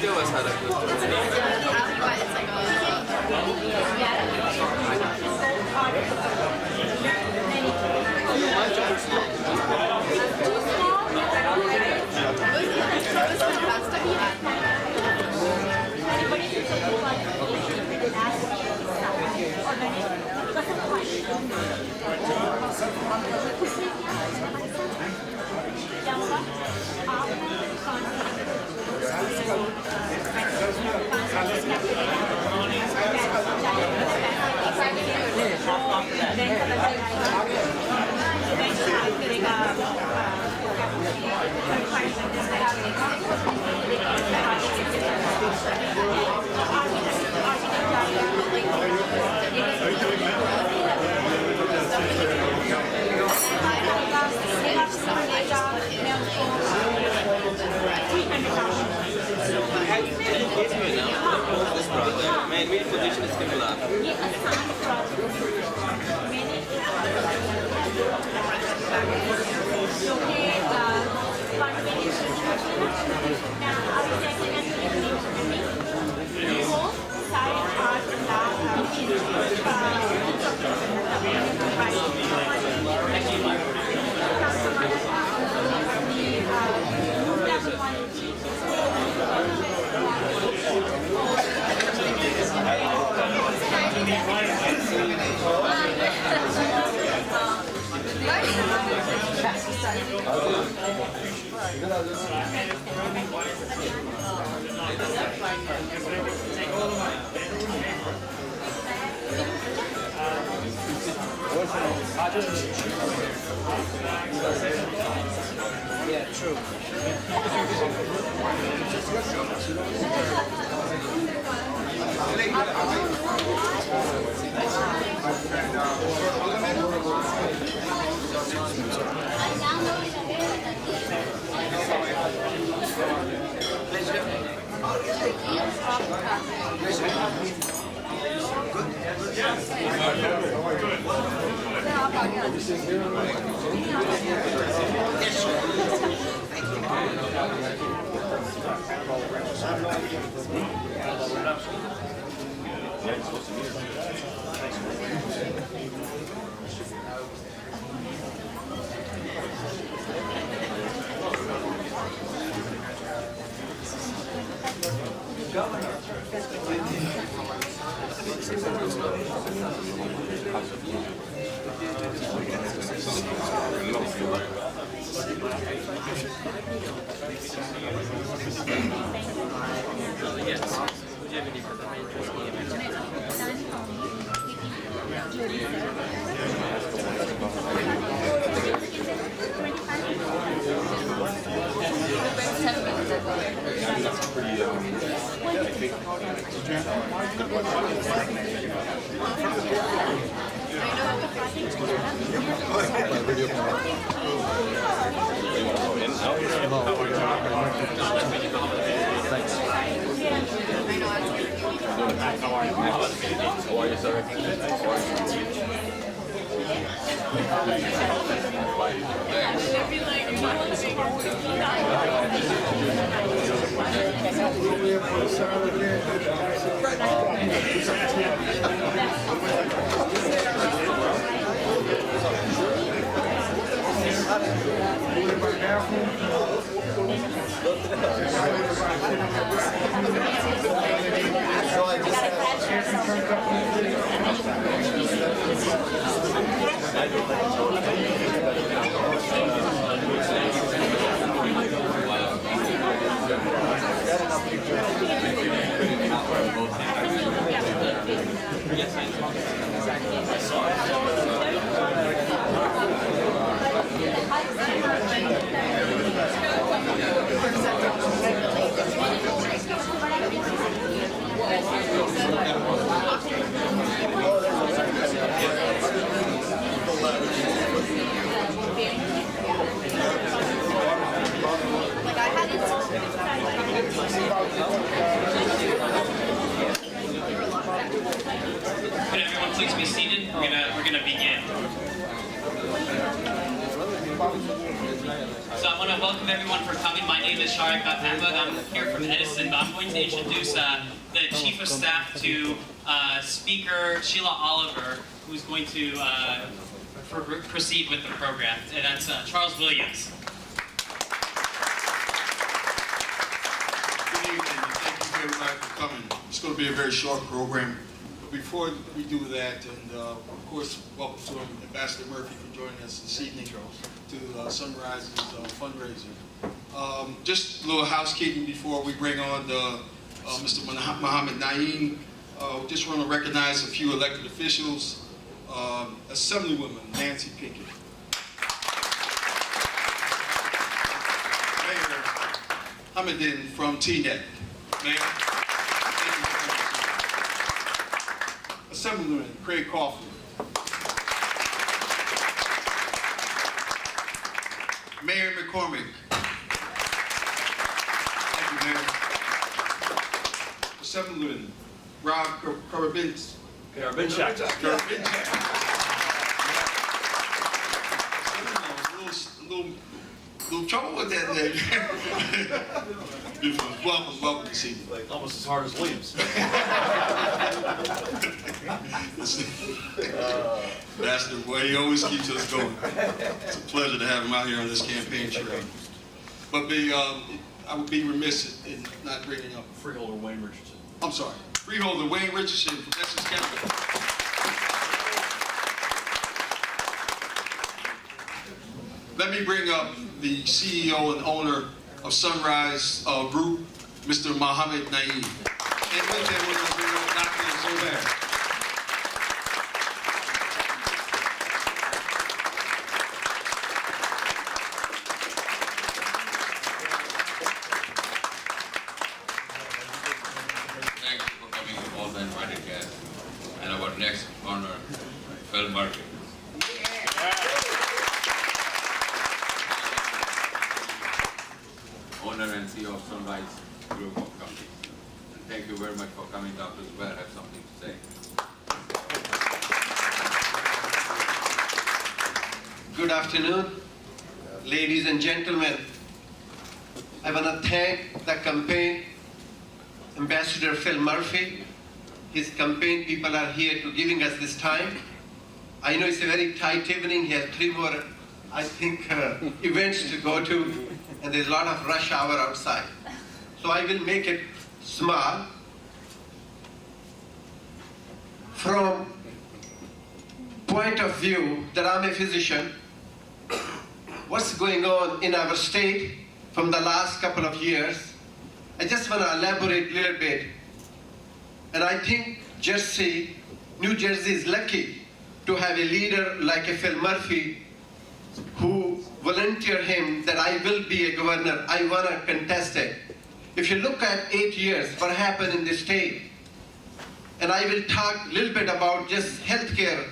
still was had a good main position is similar. Yeah, true. Could everyone please be seated? We're gonna begin. So I want to welcome everyone for coming. My name is Sharik Mohammad. I'm here from Edison, but I'm going to introduce the Chief of Staff to Speaker Sheila Oliver, who's going to proceed with the program, and that's Charles Williams. Good evening, and thank you everybody for coming. It's going to be a very short program. But before we do that, and of course, welcome to Ambassador Murphy for joining us this evening to Sunrise's fundraiser. Just a little housekeeping before we bring on Mr. Mohammad Naeem. Just want to recognize a few elected officials. Assemblywoman Nancy Pinkett. Mayor Hamidin from TNET. Mayor, thank you for coming. Assemblyman Craig Coughlin. Mayor McCormick. Thank you, Mayor. Assemblyman Rob Karabinchak. Little trouble with that name. Welcome this evening. Almost as hard as Williams. Ambassador, boy, he always keeps us going. It's a pleasure to have him out here on this campaign trail. But I would be remiss in not bringing up Freeholder Wayne Richardson. I'm sorry, Freeholder Wayne Richardson from Essex County. Let me bring up the CEO and owner of Sunrise Group, Mr. Mohammad Naeem. And with him, we're going to bring up Dr. Zobair. Thank you for coming, all the invited guests, and our next honor, Phil Murphy. Owner and CEO of Sunrise Group of Companies. And thank you very much for coming. Dr. Zubair have something to say. Good afternoon, ladies and gentlemen. I want to thank the campaign, Ambassador Phil Murphy. His campaign people are here to giving us this time. I know it's a very tight evening. He has 3 more, I think, events to go to, and there's a lot of rush hour outside. So I will make it small. From point of view that I'm a physician, what's going on in our state from the last couple of years, I just want to elaborate a little bit. And I think New Jersey is lucky to have a leader like a Phil Murphy who volunteered him that I will be a governor, I want to contest it. If you look at 8 years, what happened in the state, and I will talk a little bit about just healthcare,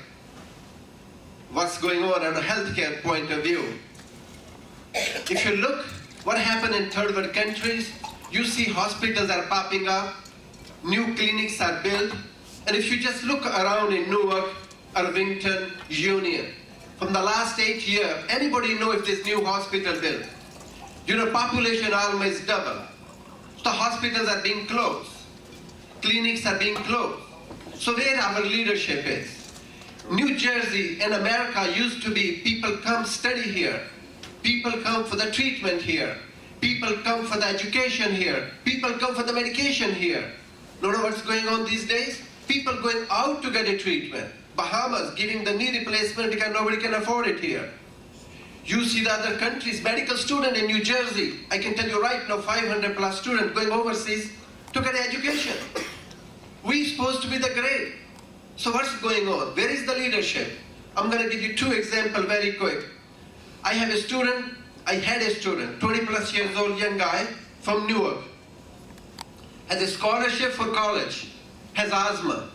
what's going on a healthcare point of view. If you look what happened in third world countries, you see hospitals are popping up, new clinics are built, and if you just look around in Newark, Irvington, Union, from the last 8 years, anybody know if this new hospital built? Population almost double. So hospitals are being closed. Clinics are being closed. So where our leadership is? New Jersey and America used to be people come study here. People come for the treatment here. People come for the education here. People come for the medication here. You know what's going on these days? People going out to get a treatment. Bahamas giving the knee replacement because nobody can afford it here. You see the other countries, medical student in New Jersey, I can tell you right now, 500 plus students going overseas to get education. We're supposed to be the great. So what's going on? Where is the leadership? I'm going to give you 2 examples very quick. I had a student, 20 plus years old young guy from Newark. Has a scholarship for college, has asthma.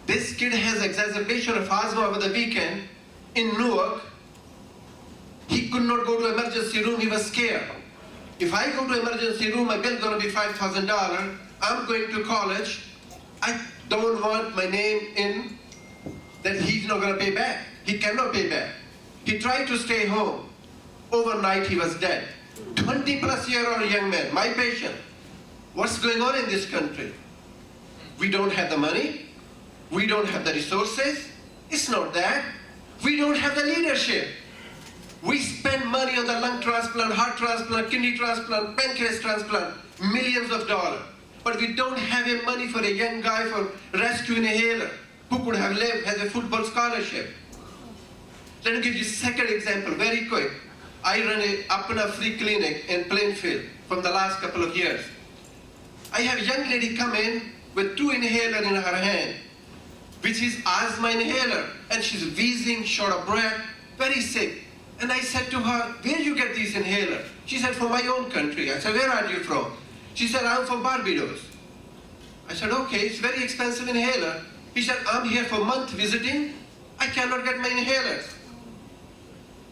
This kid has exacerbation of asthma over the weekend in Newark. He could not go to emergency room, he was scared. If I go to emergency room, my bill is going to be $5,000. I'm going to college. I don't want my name in that he's not going to pay back. He cannot pay back. He tried to stay home. Overnight, he was dead. 20-plus-year-old young man, my patient. What's going on in this country? We don't have the money. We don't have the resources. It's not that. We don't have the leadership. We spend money on the lung transplant, heart transplant, kidney transplant, pancreas transplant, millions of dollars. But we don't have any money for a young guy for rescue inhaler who could have lived, has a football scholarship. Let me give you a second example, very quick. I run a Apna free clinic in Plainfield from the last couple of years. I have a young lady come in with 2 inhalers in her hand, which is asthma inhaler, and she's wheezing, short of breath, very sick. And I said to her, where you get these inhalers? She said, from my own country. I said, where are you from? She said, I'm from Barbados. I said, okay, it's very expensive inhaler. He said, I'm here for a month visiting. I cannot get my inhalers.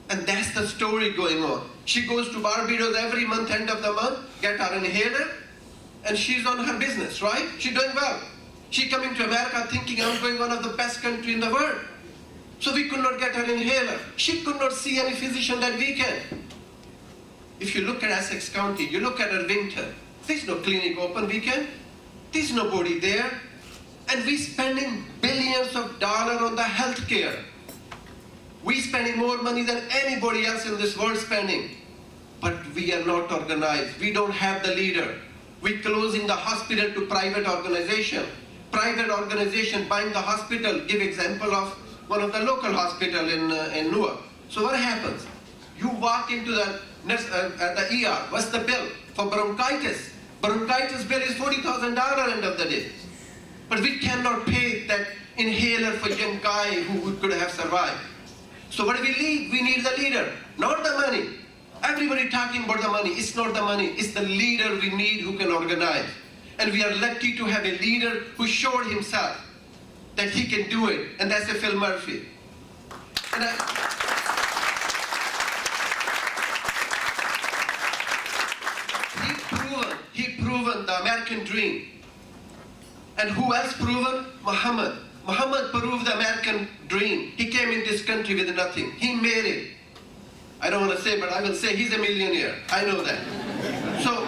And that's the story going on. She goes to Barbados every month, end of the month, get her inhaler, and she's on her business, right? She's doing well. She coming to America thinking I'm going one of the best country in the world. So we could not get her inhaler. She could not see any physician that weekend. If you look at Essex County, you look at Irvington, there's no clinic open weekend. There's nobody there. And we spending billions of dollars on the health care. We spending more money than anybody else in this world spending. But we are not organized. We don't have the leader. We closing the hospital to private organization. Private organization buying the hospital. Give example of one of the local hospital in Newark. So what happens? You walk into the ER. What's the bill for bronchitis? Bronchitis bill is $40,000 end of the day. But we cannot pay that inhaler for young guy who could have survived. So what do we need? We need the leader, not the money. Everybody talking about the money. It's not the money. It's the leader we need who can organize. And we are lucky to have a leader who showed himself that he can do it. And that's Phil Murphy. And he proven the American dream. And who else proven? Mohammad. Mohammad proved the American dream. He came in this country with nothing. He made it. I don't want to say, but I will say he's a millionaire. I know that. So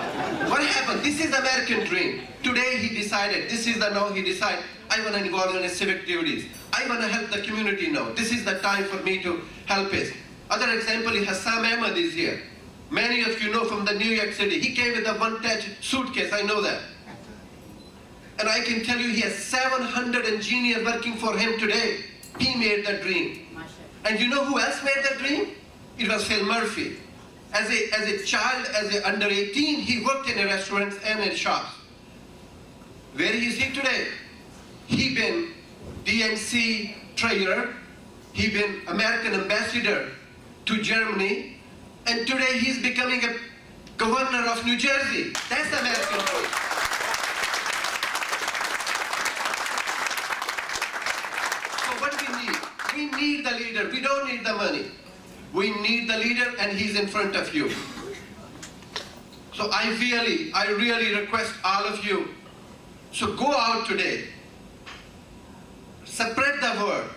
what happened? This is the American dream. Today he decided, this is the now he decided, I want to involve in civic duties. I want to help the community now. This is the time for me to help it. Other example is Hassan Ahmed is here. Many of you know from the New York City. He came with a one-touch suitcase, I know that. And I can tell you he has 700 engineers working for him today. He made the dream. And you know who else made the dream? It was Phil Murphy. As a child, under 18, he worked in a restaurant and in shops. Where is he today? He been DNC trainer. He been American ambassador to Germany. And today he's becoming a governor of New Jersey. That's the American dream. We need the leader. We don't need the money. We need the leader, and he's in front of you. So I really request all of you, so go out today. Spread the word.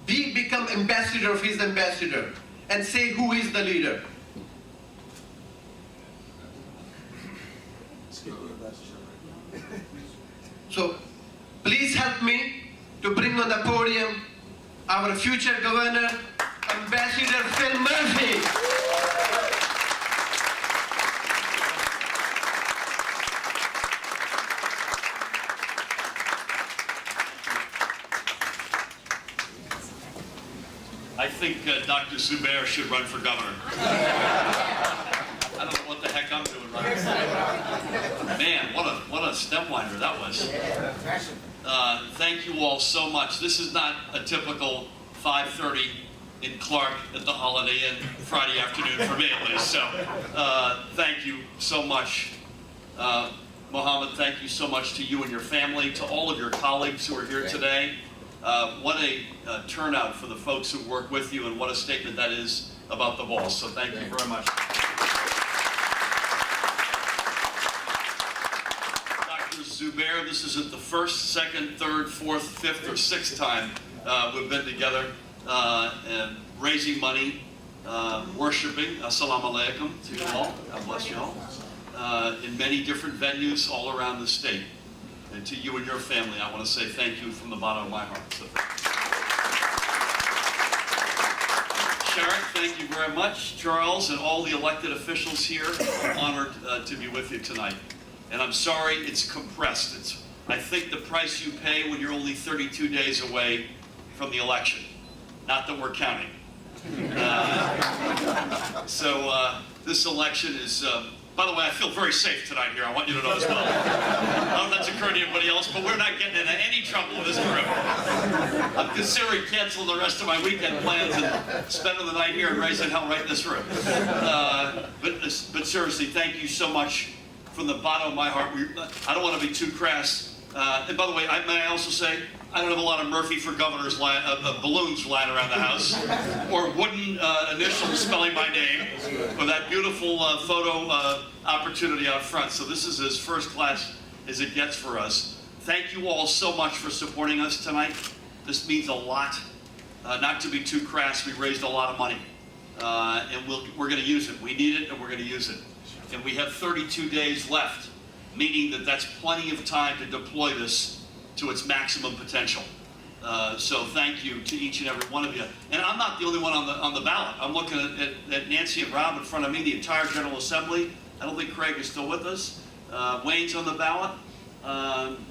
Become ambassador of his ambassador, and say who is the leader. So please help me to bring on the podium our future governor, Ambassador Phil Murphy. I think Dr. Zubair should run for governor. I don't know what the heck I'm doing right. Man, what a stem winder that was. Thank you all so much. This is not a typical 5:30 in Clark at the Holiday Inn Friday afternoon for me at least. So thank you so much. Mohammad, thank you so much to you and your family, to all of your colleagues who are here today. What a turnout for the folks who work with you, and what a statement that is about the boss. So thank you very much. Zubair, this isn't the first, second, third, fourth, fifth, or sixth time we've been together, and raising money, worshiping, assalamu alaikum to you all, God bless you all, in many different venues all around the state. And to you and your family, I want to say thank you from the bottom of my heart. So Sharon, thank you very much. Charles and all the elected officials here, I'm honored to be with you tonight. And I'm sorry it's compressed. I think the price you pay when you're only 32 days away from the election. Not that we're counting. This election is, by the way, I feel very safe tonight here. I want you to know as well. I don't know if that's occurred to anybody else, but we're not getting into any trouble with this group. I'm considering canceling the rest of my weekend plans and spending the night here and raising hell right in this room. But seriously, thank you so much from the bottom of my heart. I don't want to be too crass. And by the way, may I also say, I don't have a lot of Murphy for Governor's balloons lying around the house, or wooden initials spelling my name, or that beautiful photo opportunity out front. So this is as first class as it gets for us. Thank you all so much for supporting us tonight. This means a lot. Not to be too crass, we raised a lot of money, and we're going to use it. We need it, and we're going to use it. And we have 32 days left, meaning that that's plenty of time to deploy this to its maximum potential. So thank you to each and every one of you. And I'm not the only one on the ballot. I'm looking at Nancy and Rob in front of me, the entire General Assembly. I don't think Craig is still with us. Wayne's on the ballot.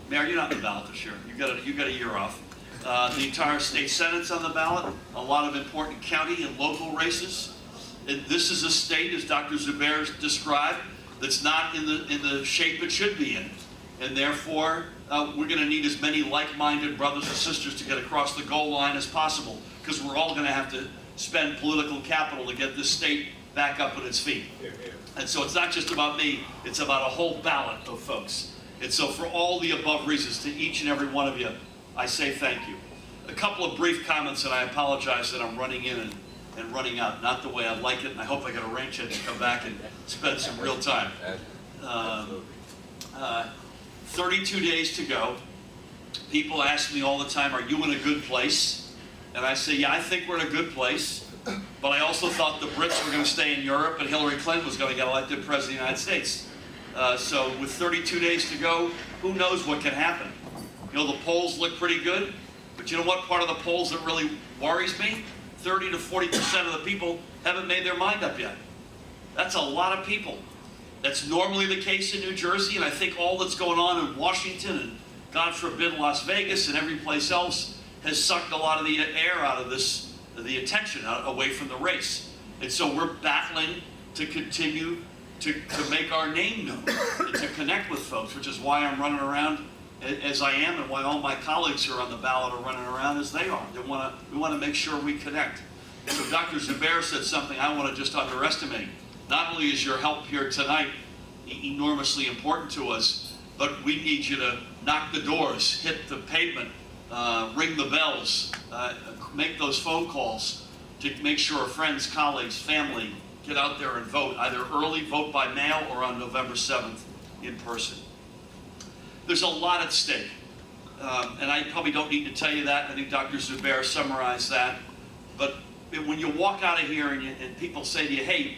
Mayor, you're not on the ballot this year. You got a year off. The entire state Senate's on the ballot. A lot of important county and local races. And this is a state, as Dr. Zubair described, that's not in the shape it should be in. And therefore, we're going to need as many like-minded brothers and sisters to get across the goal line as possible, because we're all going to have to spend political capital to get this state back up on its feet. And so it's not just about me, it's about a whole ballot of folks. And so for all the above reasons, to each and every one of you, I say thank you. A couple of brief comments, and I apologize that I'm running in and running out. Not the way I like it, and I hope I can arrange it to come back and spend some real time. 32 days to go. People ask me all the time, are you in a good place? And I say, yeah, I think we're in a good place, but I also thought the Brits were going to stay in Europe and Hillary Clinton was going to get elected President of the United States. So with 32 days to go, who knows what can happen? You know, the polls look pretty good, but you know what part of the polls that really worries me? 30 to 40% of the people haven't made their mind up yet. That's a lot of people. That's normally the case in New Jersey, and I think all that's going on in Washington and, God forbid, Las Vegas and every place else has sucked a lot of the air out of this, the attention away from the race. And so we're battling to continue to make our name known and to connect with folks, which is why I'm running around as I am, and why all my colleagues who are on the ballot are running around as they are. We want to make sure we connect. So Dr. Zubair said something I want to just underestimate. Not only is your help here tonight enormously important to us, but we need you to knock the doors, hit the pavement, ring the bells, make those phone calls to make sure our friends, colleagues, family get out there and vote, either early, vote by mail, or on November 7th in person. There's a lot at stake, and I probably don't need to tell you that. I think Dr. Zubair summarized that. But when you walk out of here and people say to you, hey,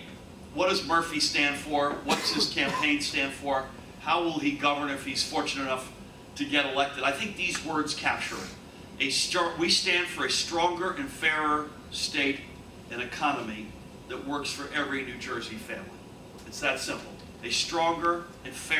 what does Murphy stand for? What's his campaign stand for? How will he govern if he's fortunate enough to get elected? I think these words capture it. We stand for a stronger and fairer state and economy that works for every New Jersey family. It's that simple. A stronger and fairer